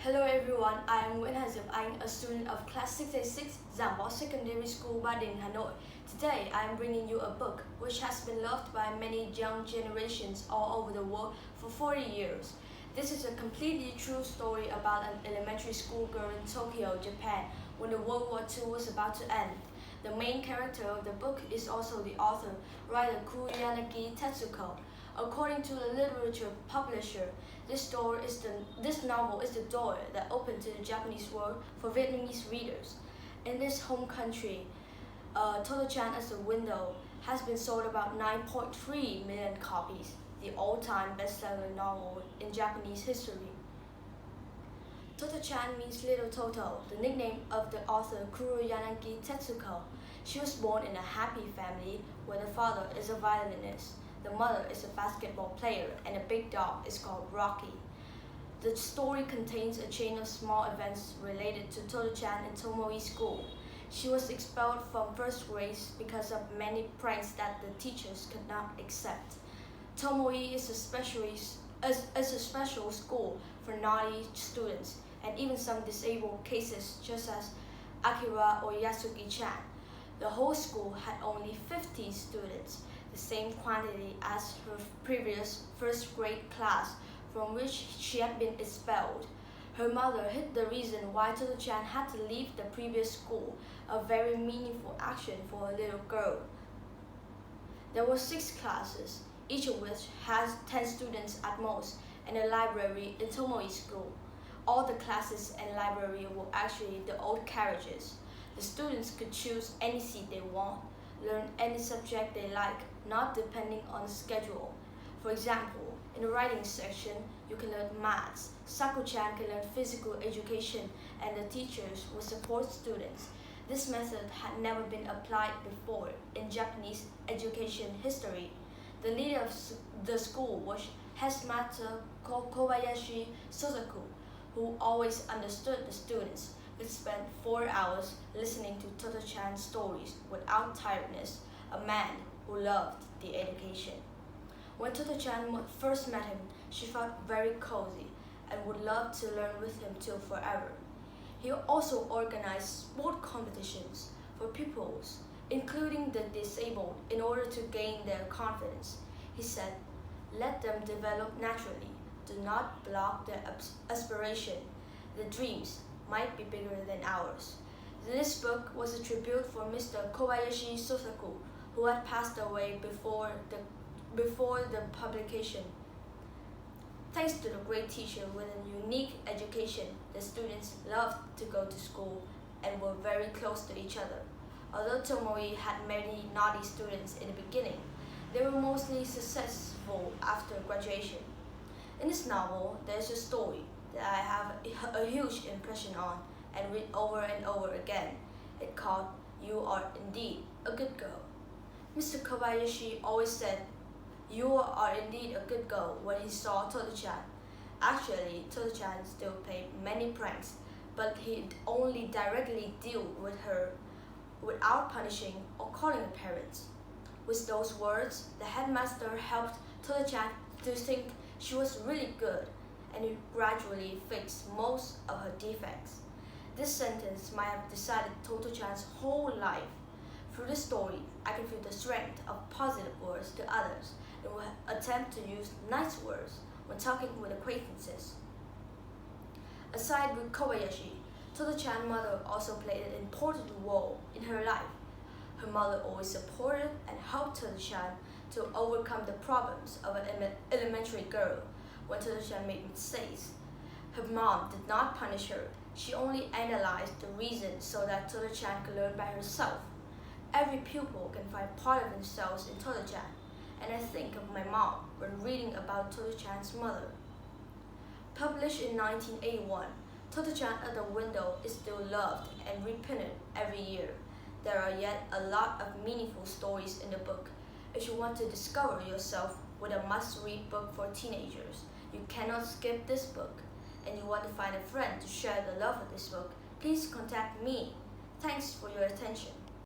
Hello everyone, I am Diệp Anh, a student of Class 686, Giảng Võ Secondary School, Ba Đình, Hà Nội. Today I am bringing you a book which has been loved by many young generations all over the world for 40 years. This is a completely true story about an elementary school girl in Tokyo, Japan, when the World War II was about to end. The main character of the book is also the author, writer Kuroyanagi Tetsuko. According to the literature publisher, this novel is the door that opened to the Japanese world for Vietnamese readers. In this home country, Totto-chan as a Window has been sold about 9.3 million copies, the all-time bestseller novel in Japanese history. Totto-chan means Little Toto, the nickname of the author Kuroyanagi Tetsuko. She was born in a happy family where the father is a violinist, the mother is a basketball player, and a big dog is called Rocky. The story contains a chain of small events related to Totto-chan in Tomoe School. She was expelled from first grade because of many pranks that the teachers could not accept. Tomoe is a special school for naughty students and even some disabled cases, just as Akira or Yasuki-chan. The whole school had only 50 students, the same quantity as her previous first grade class from which she had been expelled. Her mother hid the reason why Totto-chan had to leave the previous school, a very meaningful action for a little girl. There were 6 classes, each of which has 10 students at most, and a library in Tomoe School. All the classes and library were actually the old carriages. The students could choose any seat they want, learn any subject they like, not depending on the schedule. For example, in the writing section, you can learn maths, Saku-chan can learn physical education, and the teachers will support students. This method had never been applied before in Japanese education history. The leader of the school was Headmaster Kobayashi Sosaku, who always understood the students. Could spend 4 hours listening to Totto-chan's stories without tiredness, a man who loved the education. When Totto-chan first met him, she felt very cozy and would love to learn with him till forever. He also organized sport competitions for pupils, including the disabled, in order to gain their confidence. He said, "Let them develop naturally. Do not block their aspiration. The dreams might be bigger than ours." This book was a tribute for Mr. Kobayashi Sosaku, who had passed away before the publication. Thanks to the great teacher with a unique education, the students loved to go to school and were very close to each other. Although Tomoe had many naughty students in the beginning, they were mostly successful after graduation. In this novel, there's a story that I have a huge impression on and read over and over again. It's called "You Are Indeed a Good Girl." Mr. Kobayashi always said, "You are indeed a good girl" when he saw Totto-chan. Actually, Totto-chan still played many pranks, but he'd only directly deal with her without punishing or calling her parents. With those words, the headmaster helped Totto-chan to think she was really good, and he gradually fixed most of her defects. This sentence might have decided Totto-chan's whole life. Through this story, I can feel the strength of positive words to others and will attempt to use nice words when talking with acquaintances. Aside with Kobayashi, Totto-chan's mother also played an important role in her life. Her mother always supported and helped Totto-chan to overcome the problems of an elementary girl. When Totto-chan made mistakes, her mom did not punish her. She only analyzed the reasons so that Totto-chan could learn by herself. Every pupil can find part of themselves in Totto-chan, and I think of my mom when reading about Totto-chan's mother. Published in 1981, Totto-chan at the Window is still loved and reprinted every year. There are yet a lot of meaningful stories in the book. If you want to discover yourself with a must-read book for teenagers, you cannot skip this book, and you want to find a friend to share the love of this book, please contact me. Thanks for your attention.